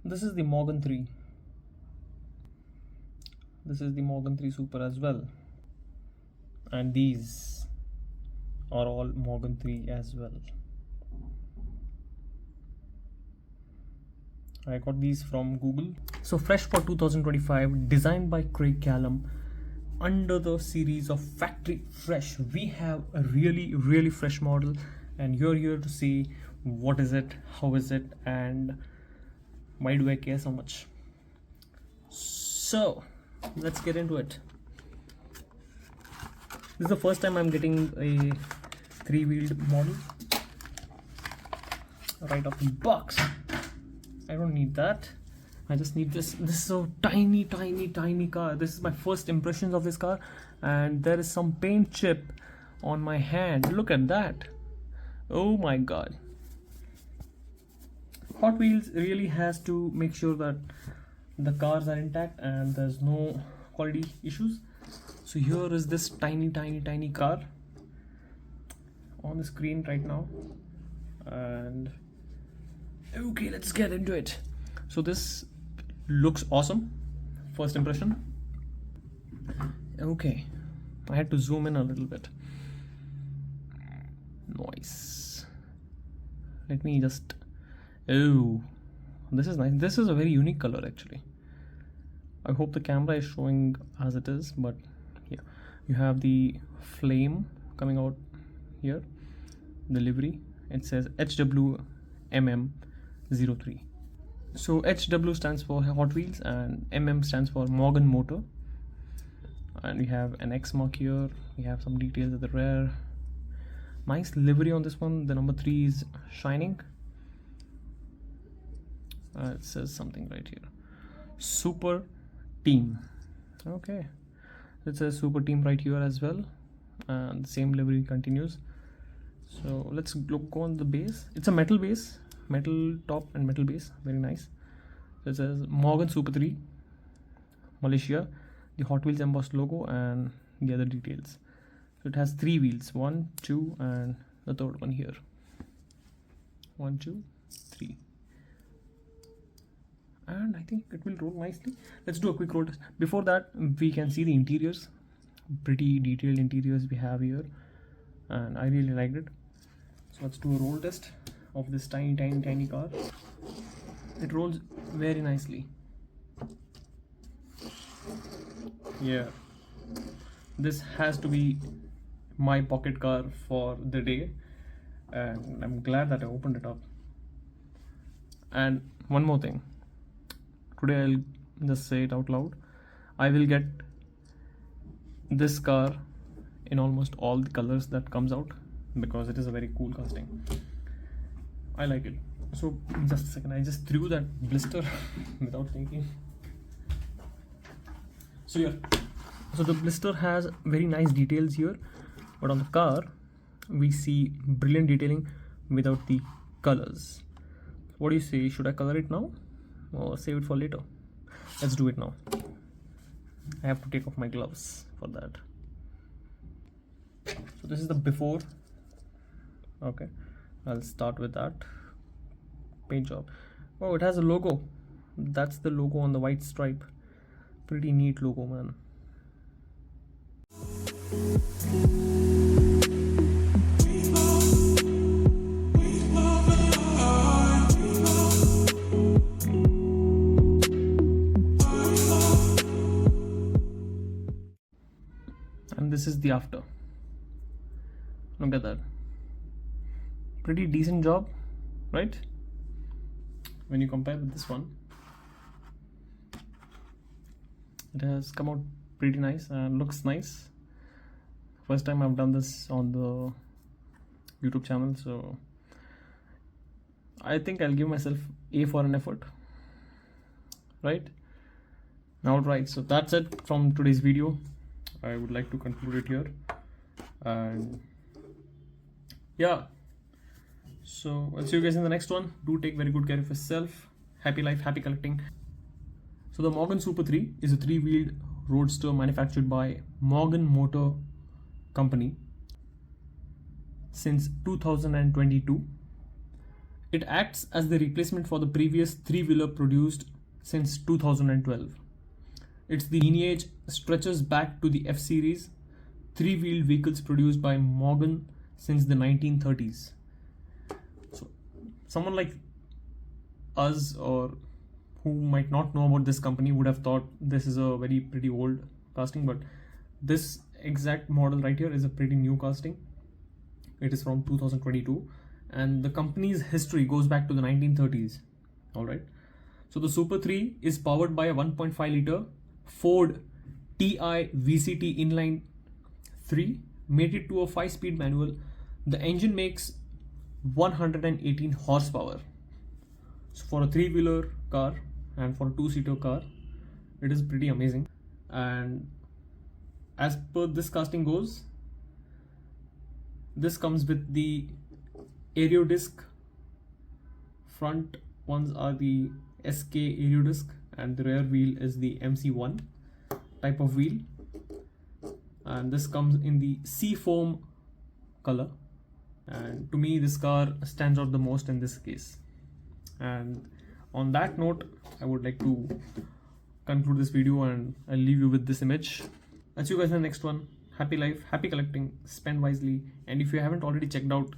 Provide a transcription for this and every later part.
This is the Morgan 3. This is the Morgan 3 Super as well, and these are all Morgan 3 as well. I got these from Google. So fresh for 2025, designed by Craig Callum, under the series of Factory Fresh, we have a really fresh model, and you're here to see what is it, how is it, and why do I care so much. So let's get into it. This is the first time I'm getting a three-wheeled model right off the box. I don't need that. I just need this. This is a tiny car. This is my first impressions of this car, and there is some paint chip on my hand. Look at that. Oh my god. Hot Wheels really has to make sure that the cars are intact and there's no quality issues. So here is this tiny car on the screen right now, and okay, let's get into it. So this looks awesome. First impression. Okay, I had to zoom in a little bit. Nice. Let me just, oh, this is nice. This is a very unique color actually. I hope the camera is showing as it is, but yeah, you have the flame coming out here, the livery. It says HWMM03. So HW stands for Hot Wheels and MM stands for Morgan Motor, and we have an X mark here. We have some details at the rear. Nice livery on this one. The number 3 is shining. It says something right here, Super Team. Okay, it says Super Team right here as well, and the same livery continues. So let's go on the base. It's a metal base, metal top and metal base, very nice. So it says Morgan Super 3 Malaysia, the Hot Wheels embossed logo, and the other details. So it has 3 wheels, 1, 2, and the third one here. 1, 2, 3. And I think it will roll nicely. Let's do a quick roll test. Before that, we can see the interiors. Pretty detailed interiors we have here, and I really liked it. So let's do a roll test of this tiny car. It rolls very nicely. Yeah, this has to be my pocket car for the day, and I'm glad that I opened it up. And one more thing, today I'll just say it out loud, I will get this car in almost all the colors that comes out, because it is a very cool casting. I like it. So just a second, I just threw that blister without thinking. So yeah, so the blister has very nice details here, but on the car we see brilliant detailing without the colors. What do you say? Should I color it now or save it for later? Let's do it now. I have to take off my gloves for that. So this is the before. Okay, I'll start with that. Paint job. Oh, it has a logo. That's the logo on the white stripe. Pretty neat logo, man. And this is the after. Look at that. Pretty decent job, right? When you compare with this one, it has come out pretty nice and looks nice. First time I've done this on the YouTube channel, so I think I'll give myself A for an effort, right? Alright, so that's it from today's video. I would like to conclude it here, and yeah, so I'll see you guys in the next one. Do take very good care of yourself. Happy life, happy collecting. So the Morgan Super 3 is a 3-wheeled roadster manufactured by Morgan Motor Company since 2022. It acts as the replacement for the previous three-wheeler produced since 2012. Its lineage stretches back to the F series, three-wheeled vehicles produced by Morgan since the 1930s. So, someone like us or who might not know about this company would have thought this is a very pretty old casting, but this exact model right here is a pretty new casting. It is from 2022 and the company's history goes back to the 1930s. All right. So the Super 3 is powered by a 1.5 liter Ford TI VCT inline 3 mated to a 5-speed manual. The engine makes 118 horsepower. So for a 3-wheeler car and for a 2-seater car, it is pretty amazing. And as per this casting goes, this comes with the aero disc. Front ones are the SK aero disc and the rear wheel is the MC1 type of wheel, and this comes in the sea foam color, and to me this car stands out the most in this case. And on that note, I would like to conclude this video and I'll leave you with this image. I'll see you guys in the next one. Happy life, happy collecting, spend wisely, and if you haven't already checked out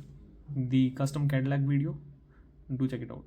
the custom Cadillac video, do check it out.